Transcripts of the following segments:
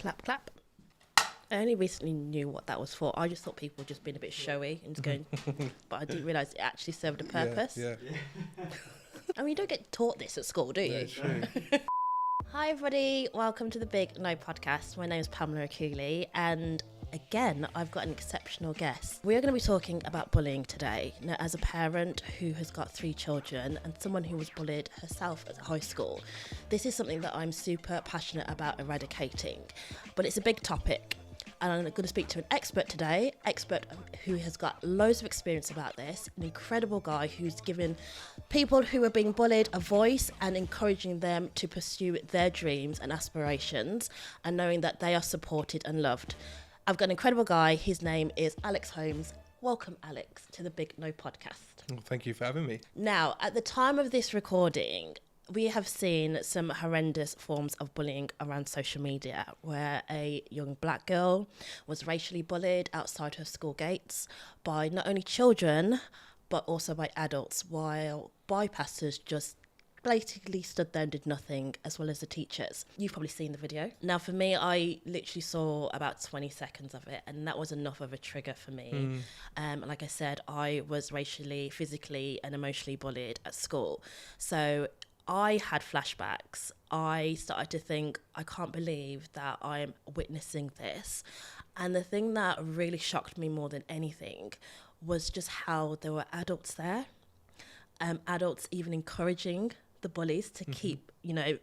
Clap, clap. I only recently knew what that was for. I just thought people were just being a bit showy and just going, but I didn't realise it actually served a purpose. Yeah. I mean, you don't get taught this at school, do you? That's true. Hi, everybody. Welcome to the Big N.O podcast. My name is Pamela Cooley, and again, I've got an exceptional guest. We are going to be talking about bullying today. Now, as a parent who has got 3 children and someone who was bullied herself at high school, this is something that I'm super passionate about eradicating. But it's a big topic. And I'm going to speak to an expert today, expert who has got loads of experience about this, an incredible guy who's given people who are being bullied a voice and encouraging them to pursue their dreams and aspirations and knowing that they are supported and loved. I've got an incredible guy. His name is Alex Holmes. Welcome, Alex, to the Big N.O podcast. Well, thank you for having me. Now, at the time of this recording, we have seen some horrendous forms of bullying around social media where a young black girl was racially bullied outside her school gates by not only children, but also by adults, while bypassers just blatantly stood there and did nothing, as well as the teachers. You've probably seen the video. Now, for me, I literally saw about 20 seconds of it, and that was enough of a trigger for me. Like I said, I was racially, physically, and emotionally bullied at school. So I had flashbacks. I started to think, I can't believe that I'm witnessing this. And the thing that really shocked me more than anything was just how there were adults there. Adults even encouraging the bullies to keep,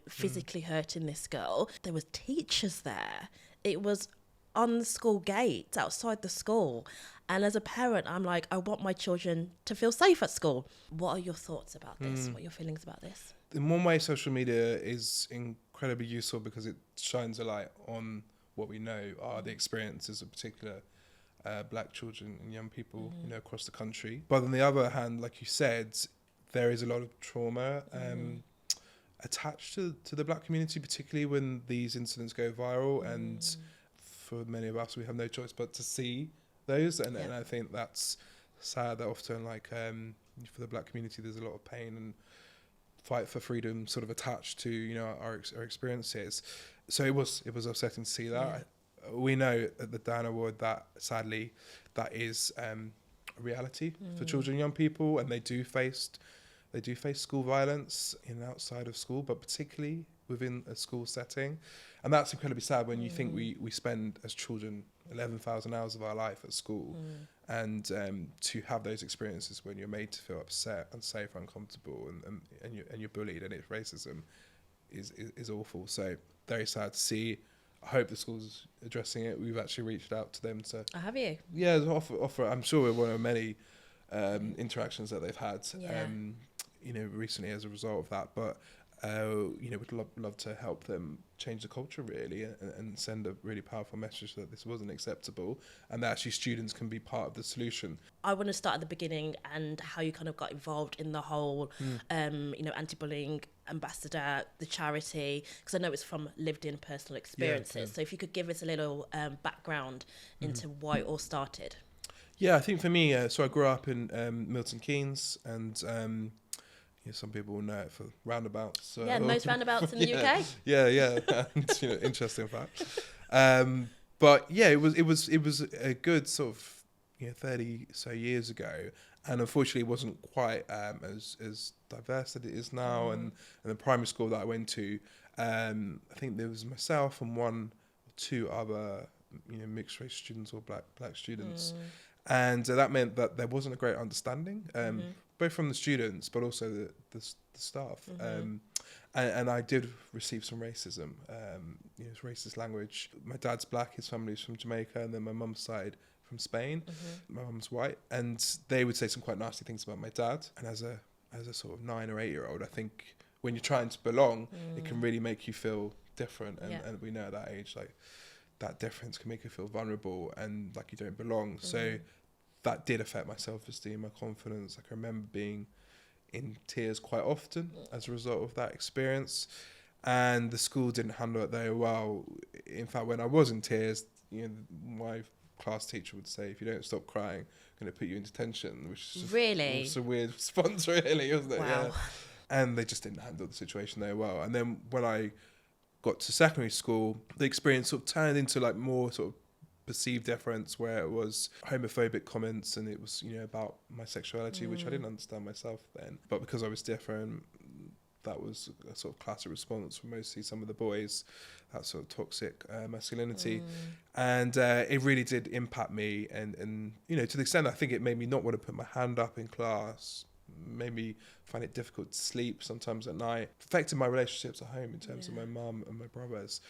physically hurting this girl. There was teachers there. It was on the school gates, outside the school. And as a parent, I'm like, I want my children to feel safe at school. What are your thoughts about this? What are your feelings about this? In one way, social media is incredibly useful because it shines a light on what we know are the experiences of particular black children and young people, across the country. But on the other hand, like you said, there is a lot of trauma attached to the black community, particularly when these incidents go viral. And for many of us, we have no choice but to see those. And I think that's sad that often, for the black community, there's a lot of pain and fight for freedom sort of attached to our experiences. So it was upsetting to see that. We know at the Dan Award that sadly that is a reality for children and young people, and they do face school violence outside of school, but particularly within a school setting. And that's incredibly sad when you think we spend as children 11,000 hours of our life at school, and to have those experiences when you're made to feel upset, unsafe, uncomfortable, and you're bullied, and it's racism is awful. So very sad to see. I hope the school's addressing it. We've actually reached out to them to. Have you? Yeah, offer. I'm sure we're one of many interactions that they've had. Recently as a result of that, but would love to help them change the culture really, and send a really powerful message that this wasn't acceptable, and that actually students can be part of the solution. I want to start at the beginning and how you kind of got involved in the whole, anti-bullying ambassador, the charity, because I know it's from lived-in personal experiences. So if you could give us a little background into why it all started. Yeah, I think for me, so I grew up in Milton Keynes, and some people will know it for roundabouts. Most roundabouts in the UK. Yeah, and, interesting fact. But yeah, it was a good sort of 30 so years ago, and unfortunately, it wasn't quite as diverse as it is now. And the primary school that I went to, I think there was myself and 1 or 2 other mixed race students or black students. And that meant that there wasn't a great understanding, both from the students, but also the staff. And I did receive some racism, racist language. My dad's black, his family's from Jamaica, and then my mum's side from Spain. My mum's white. And they would say some quite nasty things about my dad. And as a sort of 9 or 8 year old, I think when you're trying to belong, it can really make you feel different. And we know at that age, that difference can make you feel vulnerable and like you don't belong. So that did affect my self-esteem, my confidence. I can remember being in tears quite often as a result of that experience. And the school didn't handle it very well. In fact, when I was in tears, my class teacher would say, if you don't stop crying, I'm going to put you in detention, which is really a weird response, really, wasn't it? Wow. Yeah. And they just didn't handle the situation very well. And then when I got to secondary school, the experience sort of turned into like more sort of perceived difference, where it was homophobic comments and it was, you know, about my sexuality, which I didn't understand myself then. But because I was different, that was a sort of classic response from mostly some of the boys, that sort of toxic masculinity. And it really did impact me. And, you know, to the extent I think it made me not want to put my hand up in class, made me find it difficult to sleep sometimes at night, affected my relationships at home in terms of my mum and my brothers.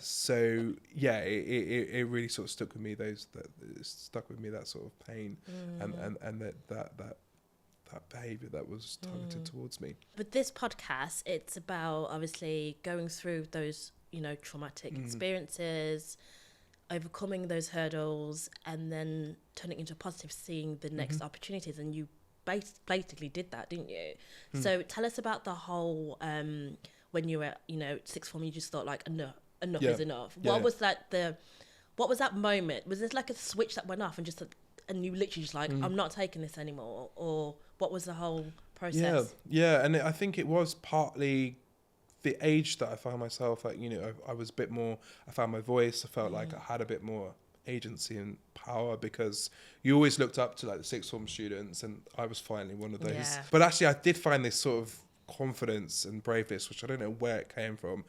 So yeah, it really sort of stuck with me, that sort of pain and that behaviour that was targeted towards me. With this podcast, it's about obviously going through those, you know, traumatic experiences, overcoming those hurdles, and then turning into a positive, seeing the next opportunities. And you basically did that, didn't you? So tell us about the whole when you were, you know, sixth form, you just thought like enough is enough. What was that moment? Was this like a switch that went off and you literally just like, I'm not taking this anymore? Or what was the whole process? Yeah, and I think it was partly the age that I found myself at. You know, I was a bit more, I found my voice, I felt like I had a bit more agency and power, because you always looked up to like the sixth form students, and I was finally one of those. But actually I did find this sort of confidence and braveness, which I don't know where it came from,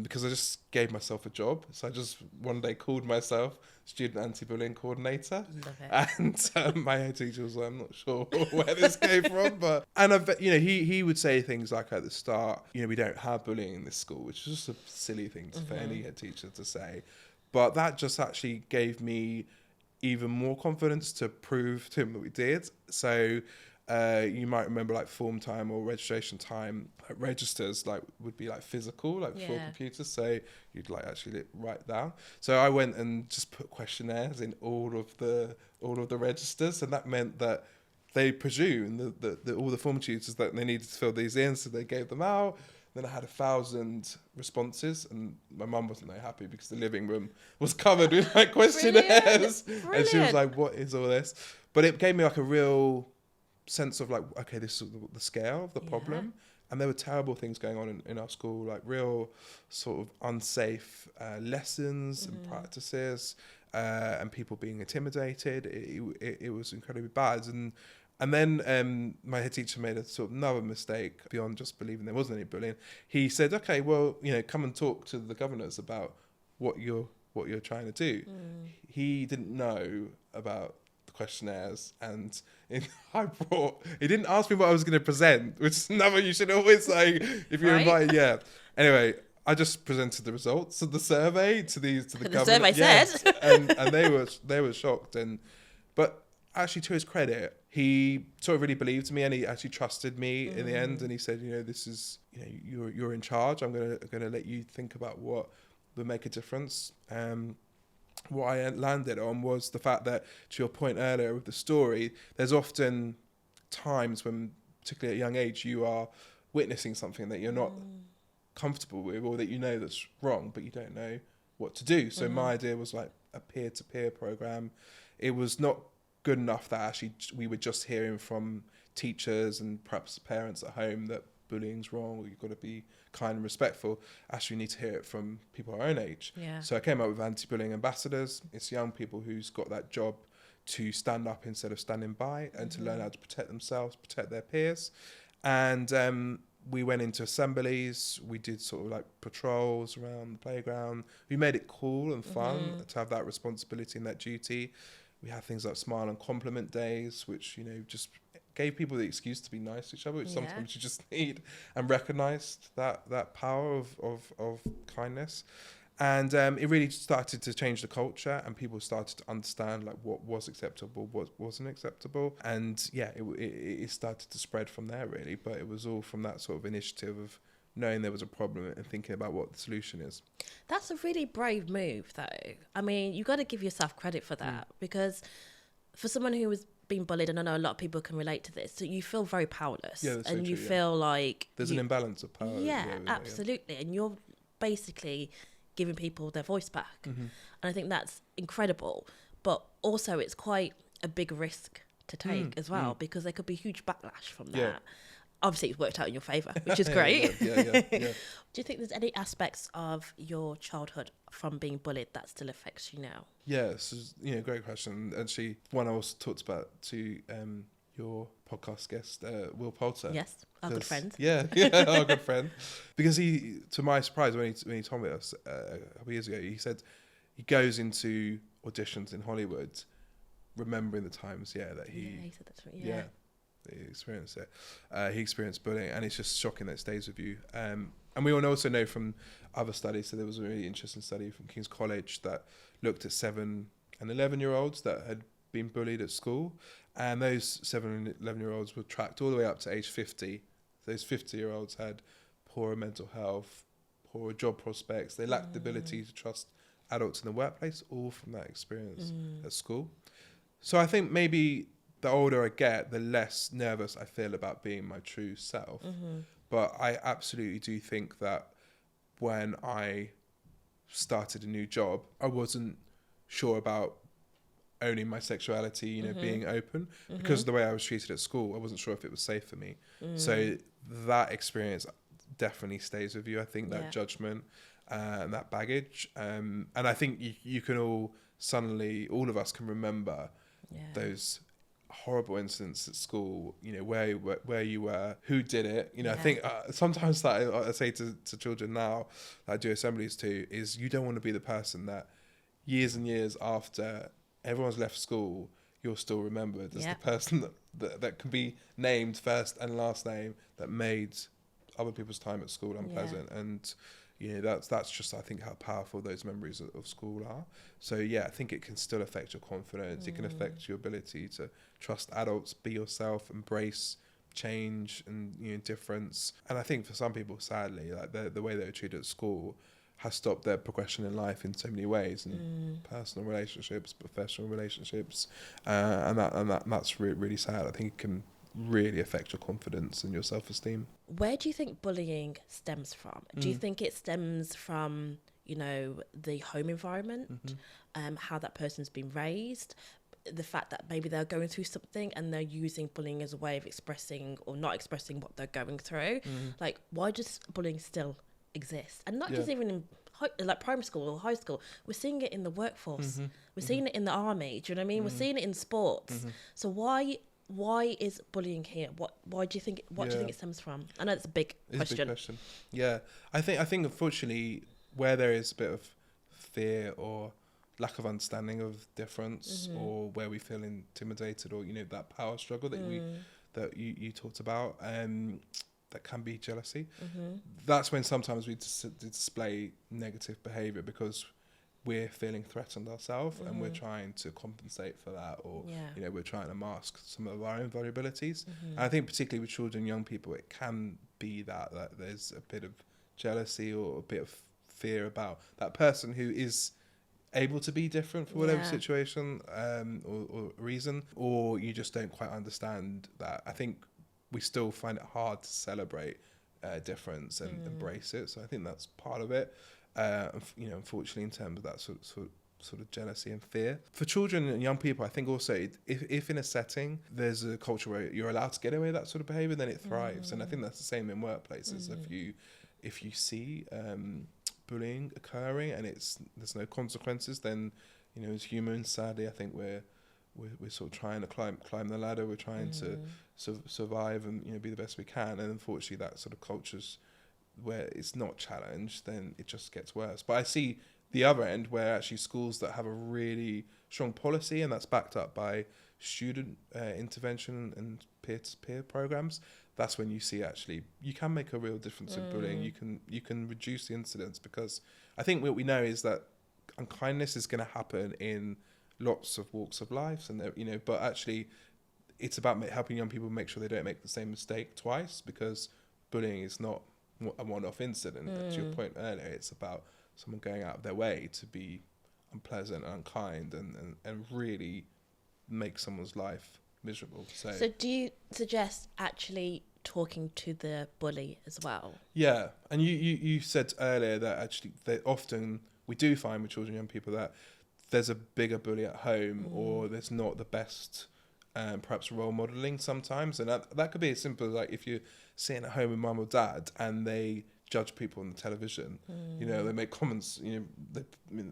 because I just gave myself a job. So I just one day called myself student anti-bullying coordinator. Love it. And my head teacher was like, I'm not sure where this came from, but you know, he would say things like at the start, you know, we don't have bullying in this school, which is just a silly thing for any head teacher to say. But that just actually gave me even more confidence to prove to him that we did. So you might remember like form time or registration time, like registers like would be like physical, like before computers. So you'd like actually write down. So I went and just put questionnaires in all of the registers, and that meant that they presumed that all the form tutors that they needed to fill these in, so they gave them out. Then I had 1,000 responses, and my mum wasn't very happy because the living room was covered with like questionnaires. Brilliant. And she was like, what is all this? But it gave me like a real sense of like, okay, this is the scale of the problem. And there were terrible things going on in our school, like real sort of unsafe lessons and practices, and people being intimidated. It was incredibly bad. And then my head teacher made a sort of another mistake beyond just believing there wasn't any bullying. He said, okay, well, you know, come and talk to the governors about what you're trying to do. He didn't know about the questionnaires, and he didn't ask me what I was going to present, which is another, you should always say if you're invited. Yeah. Anyway, I just presented the results of the survey to the governor. The survey said. and they were shocked. But actually, to his credit, he sort of really believed me, and he actually trusted me in the end. And he said, you know, this is, you know, you're in charge. I'm gonna let you think about what would make a difference. What I landed on was the fact that, to your point earlier with the story, there's often times when, particularly at a young age, you are witnessing something that you're not comfortable with, or that you know that's wrong, but you don't know what to do. So my idea was like a peer-to-peer program. It was not good enough that actually we were just hearing from teachers and perhaps parents at home that bullying's wrong, or you've got to be kind and respectful. Actually, you need to hear it from people our own age. So I came up with anti-bullying ambassadors. It's young people who's got that job to stand up instead of standing by, and to learn how to protect themselves, protect their peers. And we went into assemblies. We did sort of like patrols around the playground. We made it cool and fun to have that responsibility and that duty. We had things like smile and compliment days, which, you know, just gave people the excuse to be nice to each other, which sometimes you just need, and recognised that power of kindness. And it really started to change the culture, and people started to understand like what was acceptable, what wasn't acceptable. And yeah, it started to spread from there really. But it was all from that sort of initiative of knowing there was a problem and thinking about what the solution is. That's a really brave move though. I mean, you got to give yourself credit for that, because for someone who was being bullied, and I know a lot of people can relate to this, so you feel very powerless, and you feel like there's an imbalance of power. Absolutely. And you're basically giving people their voice back. And I think that's incredible, but also it's quite a big risk to take as well, because there could be huge backlash from that. obviously it's worked out in your favour, which is great. Yeah. Do you think there's any aspects of your childhood from being bullied that still affects you now? Yeah, so, great question. Actually, one I also talked about to your podcast guest, Will Poulter. Yes, our good friend. Yeah, our good friend. Because he, to my surprise, when he told me this a couple of years ago, he said he goes into auditions in Hollywood remembering the times, that he said that's right. Yeah, he experienced it. He experienced bullying, and it's just shocking that it stays with you. And we all also know from other studies, so there was a really interesting study from King's College that looked at 7 and 11-year-olds that had been bullied at school, and those 7 and 11-year-olds were tracked all the way up to age 50. Those 50-year-olds had poorer mental health, poorer job prospects. They lacked the ability to trust adults in the workplace, all from that experience at school. So I think maybe the older I get, the less nervous I feel about being my true self. But I absolutely do think that when I started a new job, I wasn't sure about owning my sexuality, being open, because of the way I was treated at school. I wasn't sure if it was safe for me. So that experience definitely stays with you. I think that judgment and that baggage. And I think you can all of us can remember those horrible incidents at school, where you were, who did it. I think sometimes that I say to children now that I do assemblies to is, you don't want to be the person that years and years after everyone's left school, you're still remembered as the person that can be named first and last name that made other people's time at school unpleasant. And that's just, I think, how powerful those memories of school are. So I think it can still affect your confidence. It can affect your ability to trust adults, be yourself, embrace change and difference. And I think for some people, sadly, like the way they were treated at school has stopped their progression in life in so many ways, and personal relationships, professional relationships, and that's really sad. I think it can really affect your confidence and your self-esteem. Where do you think bullying stems from? Do you think it stems from, the home environment, how that person's been raised, the fact that maybe they're going through something and they're using bullying as a way of expressing or not expressing what they're going through? Like, why does bullying still exist? And not just even in like primary school or high school. We're seeing it in the workforce. We're seeing it in the army. Do you know what I mean? We're seeing it in sports. So why is bullying here? Why do you think? What do you think it stems from? I know it's a big question. It's a big question. Yeah, I think unfortunately, where there is a bit of fear or lack of understanding of difference, or where we feel intimidated, or that power struggle that you talked about, that can be jealousy. That's when sometimes we display negative behaviour because we're feeling threatened ourselves, and we're trying to compensate for that, or we're trying to mask some of our own vulnerabilities. And I think particularly with children and young people, it can be that there's a bit of jealousy or a bit of fear about that person who is able to be different for whatever situation or reason, or you just don't quite understand that. I think we still find it hard to celebrate difference and embrace it. So I think that's part of it. Unfortunately, in terms of that sort of jealousy and fear. For children and young people, I think also if in a setting there's a culture where you're allowed to get away with that sort of behaviour, then it thrives. And I think that's the same in workplaces. If you see bullying occurring and there's no consequences, then as humans, sadly, I think we're sort of trying to climb the ladder. We're trying to survive and be the best we can. And unfortunately, that sort of culture's where it's not challenged, then it just gets worse. But I see the other end where actually schools that have a really strong policy and that's backed up by student intervention and peer-to-peer programs, that's when you see actually you can make a real difference in bullying. You can reduce the incidence, because I think what we know is that unkindness is going to happen in lots of walks of life, and but actually it's about helping young people make sure they don't make the same mistake twice, because bullying is not a one-off incident. To your point earlier, it's about someone going out of their way to be unpleasant and unkind and really make someone's life miserable. So do you suggest actually talking to the bully as well? Yeah, and you said earlier that actually often we do find with children and young people that there's a bigger bully at home, or there's not the best perhaps role modelling sometimes, and that could be as simple as like if you're sitting at home with mum or dad and they judge people on the television. You know, they make comments, you know, they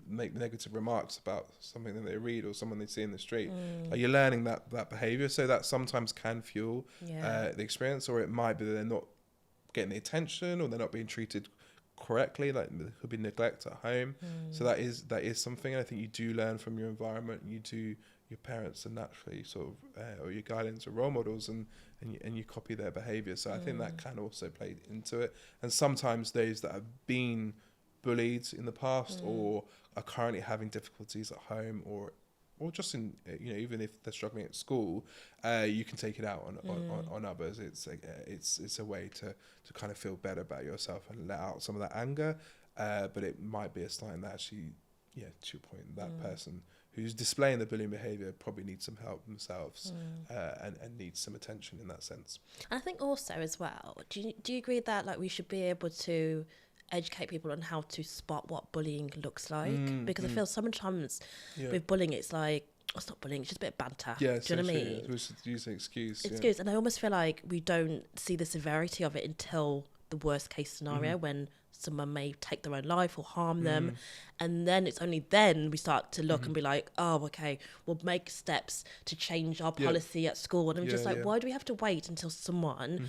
make negative remarks about something that they read or someone they see in the street. Like, you're learning that behavior, so that sometimes can fuel the experience, or it might be that they're not getting the attention or they're not being treated correctly, like there could be neglect at home. So that is something, and I think you do learn from your environment. Your parents are naturally sort of or your guardians or role models, and you copy their behavior. So I think that can also play into it. And sometimes those that have been bullied in the past or are currently having difficulties at home, or just in, you know, even if they're struggling at school, you can take it out on others. It's a way to kind of feel better about yourself and let out some of that anger. But it might be a sign that actually, to your point, that person who's displaying the bullying behaviour probably needs some help themselves, and needs some attention in that sense. And I think also as well, do you agree that like we should be able to educate people on how to spot what bullying looks like? Because I feel sometimes with bullying, it's like, it's not bullying, it's just a bit of banter. Yeah, do you know what I mean? We should use an excuse. And I almost feel like we don't see the severity of it until the worst case scenario, when someone may take their own life or harm them, and then it's only then we start to look and be like, oh, okay, we'll make steps to change our policy at school. And I'm just like, why do we have to wait until someone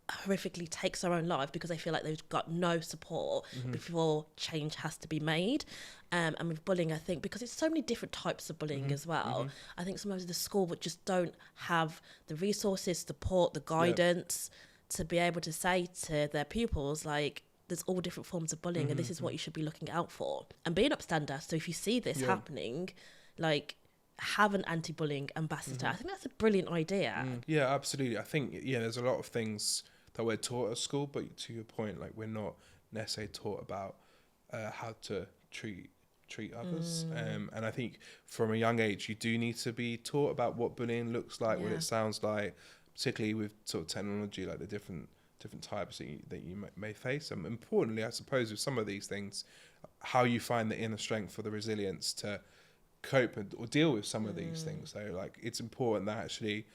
horrifically takes their own life because they feel like they've got no support before change has to be made? And with bullying, I think because it's so many different types of bullying as well, I think sometimes the school would just don't have the resources, support, the guidance to be able to say to their pupils, like, there's all different forms of bullying and this is what you should be looking out for. And be an upstander. So if you see this happening, like, have an anti-bullying ambassador. I think that's a brilliant idea. Yeah, absolutely. I think, there's a lot of things that we're taught at school, but to your point, like, we're not necessarily taught about how to treat others. And I think from a young age, you do need to be taught about what bullying looks like, what it sounds like, particularly with sort of technology, like the different types that you may face. And importantly, I suppose, with some of these things, how you find the inner strength or the resilience to cope or deal with some of these things. So, like, it's important that actually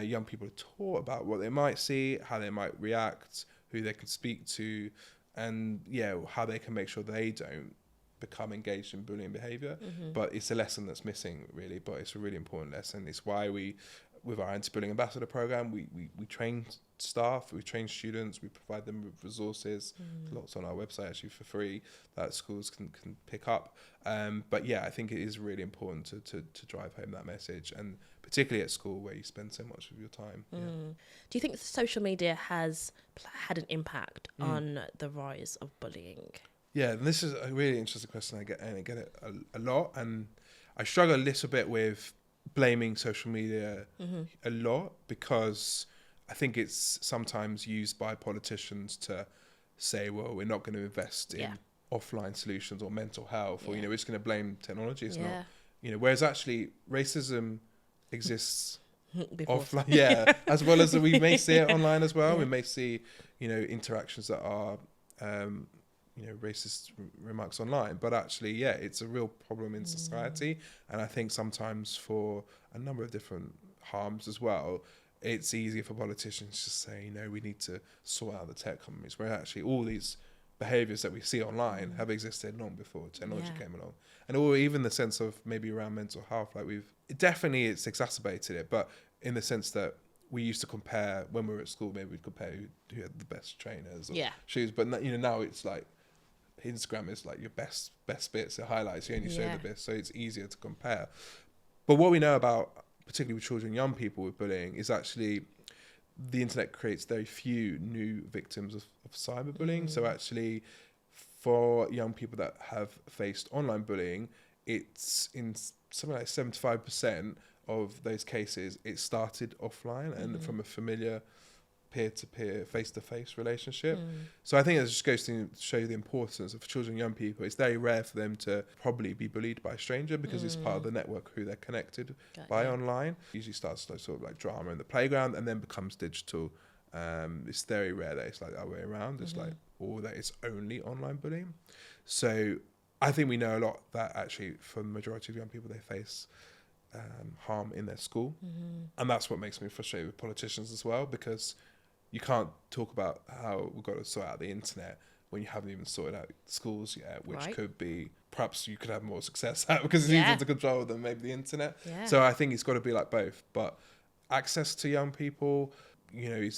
young people are taught about what they might see, how they might react, who they can speak to, and how they can make sure they don't become engaged in bullying behaviour. But it's a lesson that's missing, really, but it's a really important lesson. It's why we, with our anti-bullying ambassador program, we train staff, we train students, we provide them with resources, lots on our website actually for free that schools can pick up. But I think it is really important to drive home that message, and particularly at school where you spend so much of your time. Do you think social media has had an impact on the rise of bullying? Yeah, and this is a really interesting question. I get it a lot, and I struggle a little bit with blaming social media a lot, because I think it's sometimes used by politicians to say, well, we're not going to invest in offline solutions or mental health, or we're just going to blame technology. It's not, whereas actually racism exists offline, as well as we may see it online as well. We may see, interactions that are racist remarks online, but actually, it's a real problem in society. And I think sometimes for a number of different harms as well, it's easier for politicians to say, we need to sort out the tech companies, where actually all these behaviours that we see online have existed long before technology came along. And or even the sense of maybe around mental health, like it's exacerbated it, but in the sense that we used to compare, when we were at school, maybe we'd compare who had the best trainers or shoes, but now it's like Instagram is like your best bits, it highlights, you only show the best, so it's easier to compare. But what we know about, particularly with children, young people with bullying, is actually the internet creates very few new victims of cyberbullying. So actually, for young people that have faced online bullying, it's in something like 75% of those cases, it started offline and from a familiar peer-to-peer, face-to-face relationship. So I think it just goes to show you the importance of children and young people. It's very rare for them to probably be bullied by a stranger, because it's part of the network who they're connected by online. It usually starts like sort of like drama in the playground and then becomes digital. It's very rare that it's like the other way around. It's like, or that it's only online bullying. So I think we know a lot that actually for the majority of young people, they face harm in their school. And that's what makes me frustrated with politicians as well, because you can't talk about how we've got to sort out the internet when you haven't even sorted out schools yet, which Right. could be, perhaps you could have more success at because it's Yeah. easier to control than maybe the internet. Yeah. So I think it's got to be like both. But access to young people, you know,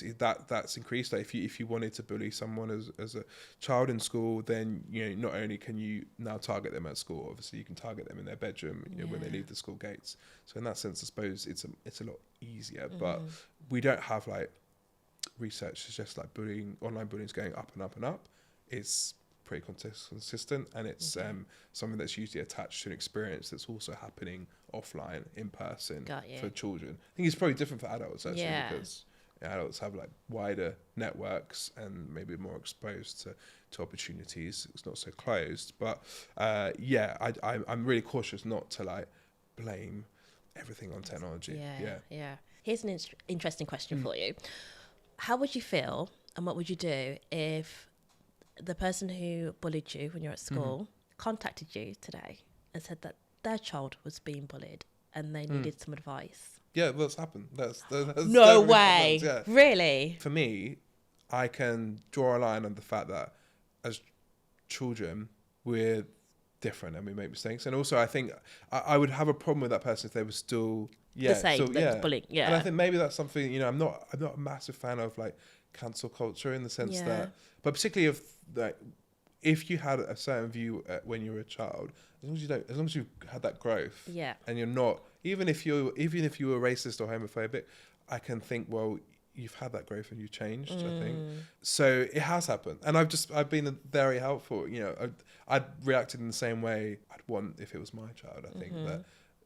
that's increased. Like if you wanted to bully someone as a child in school, then, you know, not only can you now target them at school, obviously you can target them in their bedroom, you know, when they leave the school gates. So in that sense, I suppose it's a lot easier. But we don't have like research suggests like online bullying is going up and up and up. It's pretty consistent, and it's something that's usually attached to an experience that's also happening offline, in person for children. I think it's probably different for adults actually, because adults have like wider networks and maybe more exposed to opportunities. It's not so closed. But I'm really cautious not to like blame everything on technology. Yeah. Here's an interesting question for you. How would you feel and what would you do if the person who bullied you when you were at school contacted you today and said that their child was being bullied and they needed some advice? Yeah, that's happened. That's no way. Yeah. Really? For me, I can draw a line on the fact that as children, we're different and we make mistakes. And also, I think I would have a problem with that person if they were still the same, bullying. Yeah. And I think maybe that's something, you know, I'm not a massive fan of like cancel culture in the sense that, but particularly if you had a certain view when you were a child, as long as you've had that growth, and you're not, even if you were racist or homophobic, I can think, well, you've had that growth and you've changed. I think so. It has happened, and I've been very helpful. You know, I'd reacted in the same way I'd want if it was my child. I think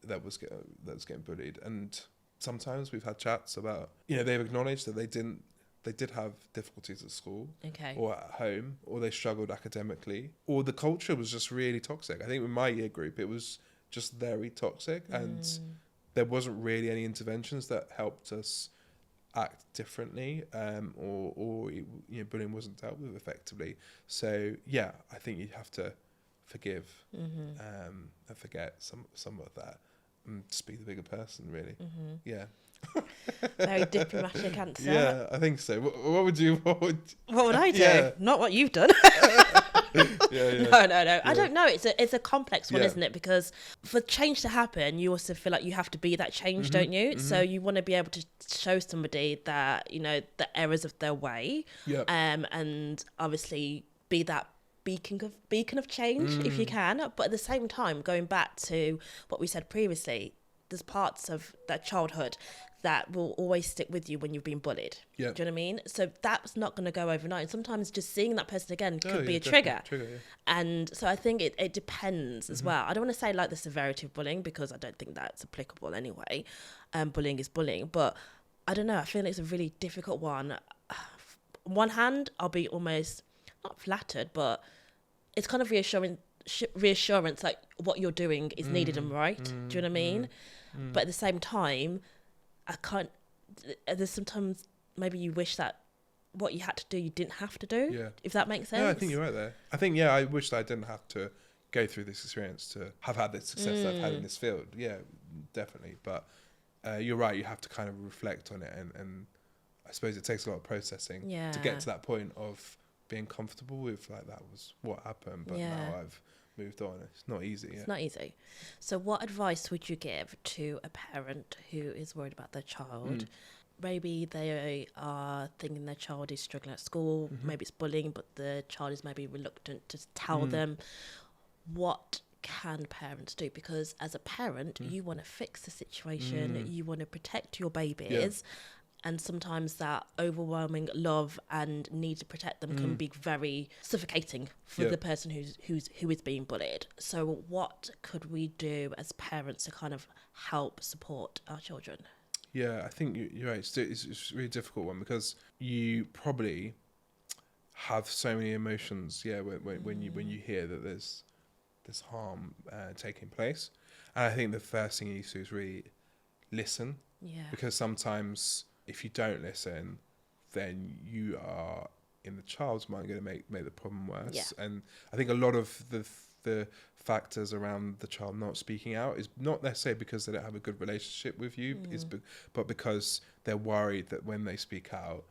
that was getting bullied, and sometimes we've had chats about, you know, they've acknowledged that they did have difficulties at school or at home, or they struggled academically, or the culture was just really toxic. I think with my year group, it was just very toxic, and there wasn't really any interventions that helped us act differently, or you know, bullying wasn't dealt with effectively. So yeah, I think you have to forgive and forget some of that and just be the bigger person, really. Yeah. Very diplomatic answer. Yeah, I think so. What would I do? Not what you've done. No. I don't know. It's a complex one, isn't it? Because for change to happen, you also feel like you have to be that change, don't you? So you want to be able to show somebody that, you know, the errors of their way, and obviously be that beacon of change if you can. But at the same time, going back to what we said previously, there's parts of that childhood that will always stick with you when you've been bullied. Do you know what I mean? So that's not going to go overnight. And sometimes just seeing that person again could be a trigger. And so I think it depends as well. I don't want to say like the severity of bullying, because I don't think that's applicable anyway. Bullying is bullying. But I don't know. I feel it's a really difficult one. On one hand, I'll be almost not flattered, but it's kind of reassurance like what you're doing is needed and right. Do you know what I mean? But at the same time, I can't. There's sometimes maybe you wish that what you had to do you didn't have to do. Yeah. If that makes sense. Yeah, I think you're right there. I think I wish that I didn't have to go through this experience to have had the success that I've had in this field. Yeah, definitely. But you're right. You have to kind of reflect on it, and I suppose it takes a lot of processing to get to that point of being comfortable with like that was what happened. But now I've moved on. It's not easy. It's not easy. So what advice would you give to a parent who is worried about their child? Maybe they are thinking their child is struggling at school. Maybe it's bullying, but the child is maybe reluctant to tell them. What can parents do? Because as a parent, you want to fix the situation. You want to protect your babies. And sometimes that overwhelming love and need to protect them can be very suffocating for the person who is being bullied. So what could we do as parents to kind of help support our children? Yeah, I think you're right. It's a really difficult one, because you probably have so many emotions. Yeah, when you hear that there's harm taking place, and I think the first thing you need to do is really listen. Yeah. Because sometimes if you don't listen, then you are, in the child's mind, going to make the problem worse. Yeah. And I think a lot of the factors around the child not speaking out is not necessarily because they don't have a good relationship with you, but because they're worried that when they speak out,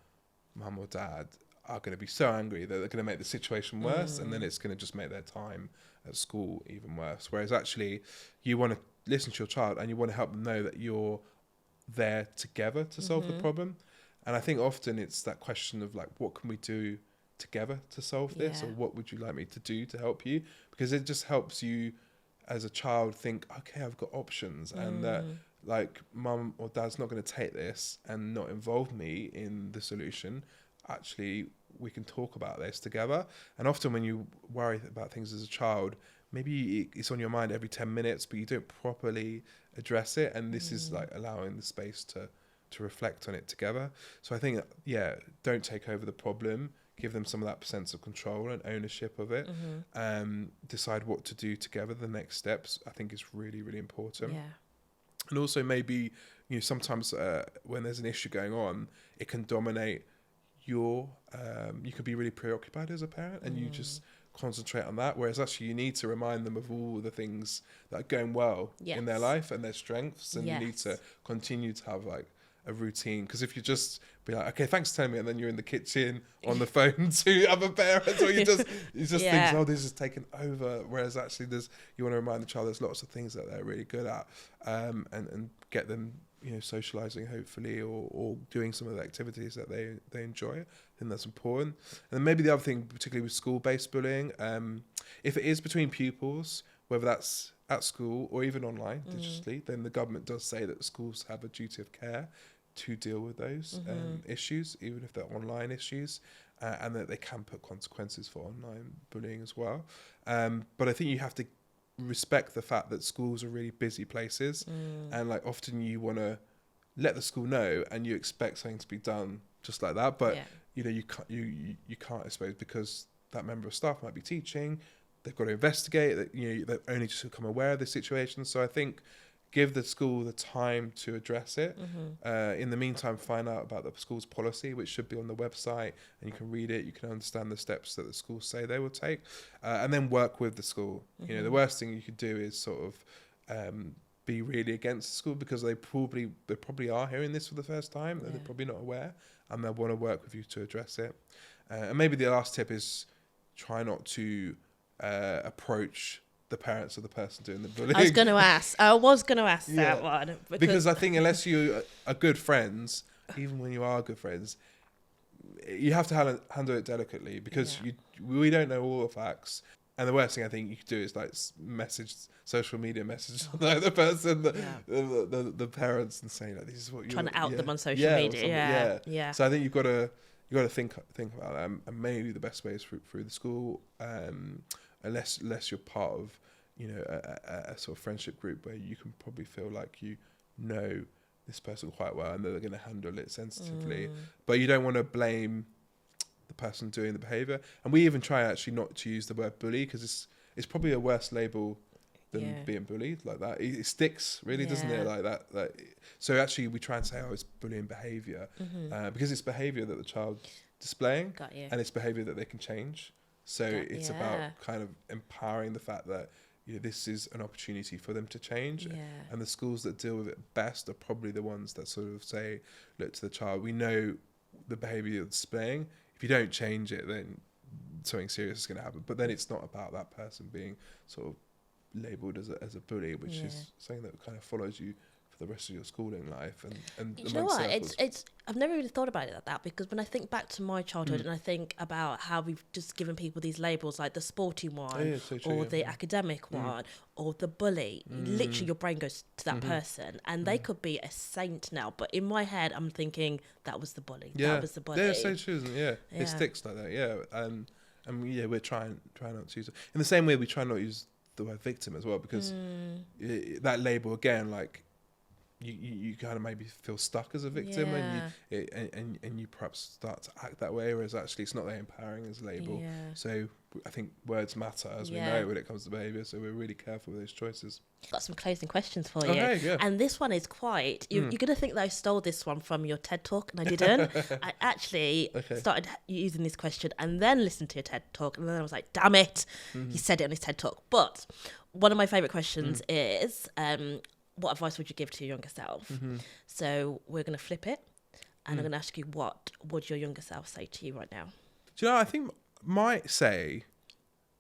mum or dad are going to be so angry that they're going to make the situation worse, and then it's going to just make their time at school even worse. Whereas actually, you want to listen to your child and you want to help them know that you're there together to solve the problem. And I think often it's that question of like, what can we do together to solve this, or what would you like me to do to help you? Because it just helps you as a child think, okay, I've got options, and that like mum or dad's not going to take this and not involve me in the solution. Actually, we can talk about this together. And often when you worry about things as a child, maybe it's on your mind every 10 minutes, but you don't properly address it. And this is like allowing the space to reflect on it together. So I think, don't take over the problem. Give them some of that sense of control and ownership of it. Decide what to do together. The next steps, I think, is really, really important. And also maybe, sometimes when there's an issue going on, it can dominate you could be really preoccupied as a parent, and you just concentrate on that. Whereas actually you need to remind them of all the things that are going well in their life and their strengths. And you need to continue to have like a routine, because if you just be like, okay, thanks for telling me, and then you're in the kitchen on the phone to other parents, or you just think, oh, this is taken over. Whereas actually you want to remind the child there's lots of things that they're really good at, and get them socializing hopefully, or doing some of the activities that they enjoy. I think that's important. And then maybe the other thing, particularly with school-based bullying, if it is between pupils, whether that's at school or even online digitally, then the government does say that schools have a duty of care to deal with those issues, even if they're online issues, and that they can put consequences for online bullying as well. But I think you have to respect the fact that schools are really busy places, and like often you want to let the school know and you expect something to be done just like that, but you can't, I suppose, because that member of staff might be teaching. They've got to investigate that. They've only just become aware of the situation. So I think give the school the time to address it. In the meantime, find out about the school's policy, which should be on the website, and you can read it. You can understand the steps that the school say they will take, and then work with the school. The worst thing you could do is sort of be really against the school, because they probably are hearing this for the first time. They're probably not aware, and they'll want to work with you to address it. And maybe the last tip is try not to approach the parents of the person doing the bullying. I was going to ask that one. Because I think unless you are good friends, even when you are good friends, you have to handle it delicately, because we don't know all the facts. And the worst thing I think you could do is like social media message the person, the parents, and say like, this is what you're trying to out them on social media. So I think you've got to think about that, and maybe the best way is through the school, unless you're part of a sort of friendship group where you can probably feel like you know this person quite well and they're going to handle it sensitively. But you don't want to blame the person doing the behaviour. And we even try actually not to use the word bully, because it's probably a worse label than being bullied. Like that, it sticks really, doesn't it? Like that. So actually we try and say, oh, it's bullying behaviour, because it's behaviour that the child's displaying, and it's behaviour that they can change. So it's about kind of empowering the fact that this is an opportunity for them to change. And the schools that deal with it best are probably the ones that sort of say, look, to the child, we know the behaviour you're displaying. If you don't change it, then something serious is going to happen. But then it's not about that person being sort of labelled as a bully, which is something that kind of follows you for the rest of your schooling life. And you know what? It's I've never really thought about it like that, because when I think back to my childhood and I think about how we've just given people these labels, like the sporty one, or the academic one, or the bully, literally your brain goes to that person, and they could be a saint now, but in my head I'm thinking that was the bully. That was the bully. Yeah, so true, isn't it? It sticks like that. And we're trying not to use it in the same way we try not to use the word victim as well, because that label again, like you kind of maybe feel stuck as a victim, and you perhaps start to act that way, whereas actually it's not that empowering as a label. So I think words matter, as we know, when it comes to behaviour, so we're really careful with those choices. Got some closing questions for you. Okay, and this one is quite you're gonna think that I stole this one from your TED talk, and I didn't. I actually started using this question and then listened to your TED talk, and then I was like, damn it, he said it on his TED talk. But one of my favourite questions is what advice would you give to your younger self? So we're going to flip it. And I'm going to ask you, what would your younger self say to you right now? Do you know, I think might say,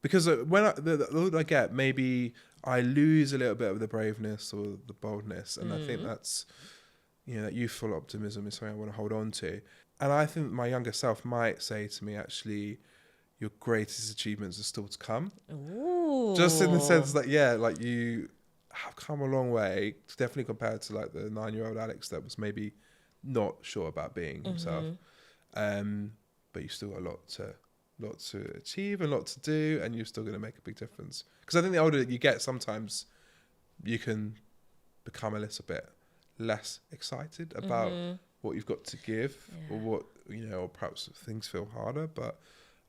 because when the older I get, maybe I lose a little bit of the braveness or the boldness. And I think that's, that youthful optimism is something I want to hold on to. And I think my younger self might say to me, actually, your greatest achievements are still to come. Ooh. Just in the sense that, you have come a long way, definitely compared to like the 9-year-old Alex that was maybe not sure about being himself. But you've still got a lot to achieve and a lot to do, and you're still going to make a big difference. Because I think the older you get, sometimes you can become a little bit less excited about what you've got to give, or what, or perhaps things feel harder. But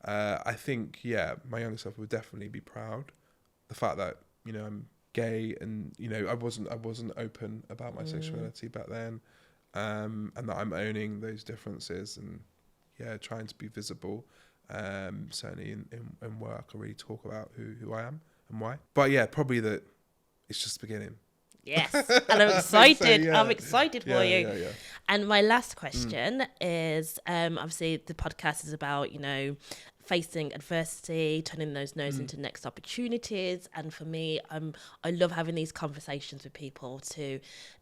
I think, my younger self would definitely be proud. The fact that, I'm gay and, I wasn't open about my sexuality back then. And that I'm owning those differences and, trying to be visible. Certainly in work, I really talk about who I am and why. But probably that it's just the beginning. Yes, and I'm excited. So, I'm excited for you. Yeah. And my last question is, obviously the podcast is about, facing adversity, turning those no's into next opportunities. And for me, I love having these conversations with people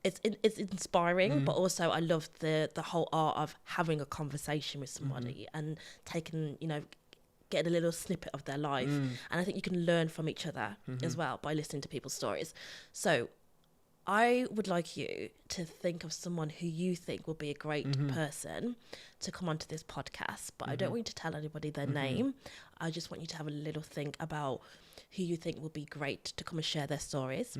it's inspiring, but also I love the whole art of having a conversation with somebody and taking, getting a little snippet of their life. And I think you can learn from each other as well by listening to people's stories. So I would like you to think of someone who you think will be a great person to come onto this podcast, but I don't want you to tell anybody their name. I just want you to have a little think about who you think will be great to come and share their stories,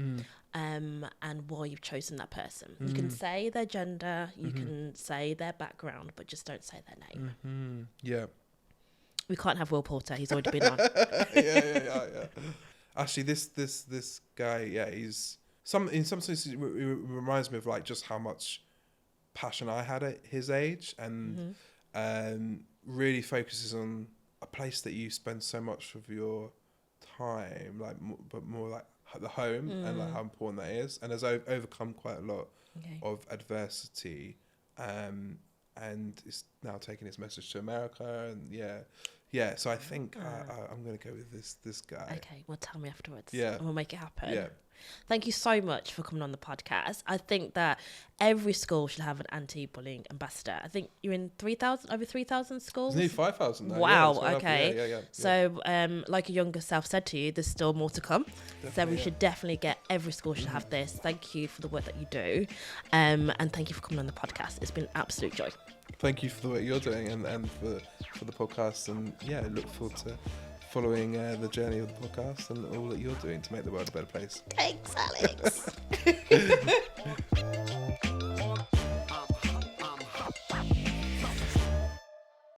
and why you've chosen that person. You can say their gender, you can say their background, but just don't say their name. Yeah. We can't have Will Poulter. He's already been on. Yeah. Actually, this guy, he's in some sense it reminds me of like just how much passion I had at his age, and really focuses on a place that you spend so much of your time, like, but more like the home and like how important that is, and has overcome quite a lot of adversity, and is now taking his message to America, and so I think I'm going to go with this guy. Okay, well, tell me afterwards. Yeah. And we'll make it happen. Yeah. Thank you so much for coming on the podcast. I think that every school should have an anti-bullying ambassador. I think you're in over 3,000 schools. It's nearly 5,000 now. Wow, Yeah, okay. Yeah. So, like your younger self said to you, there's still more to come. So we should definitely every school should have this. Thank you for the work that you do. And thank you for coming on the podcast. It's been an absolute joy. Thank you for the work you're doing and for the podcast. And I look forward to following the journey of the podcast and all that you're doing to make the world a better place. Thanks, Alex.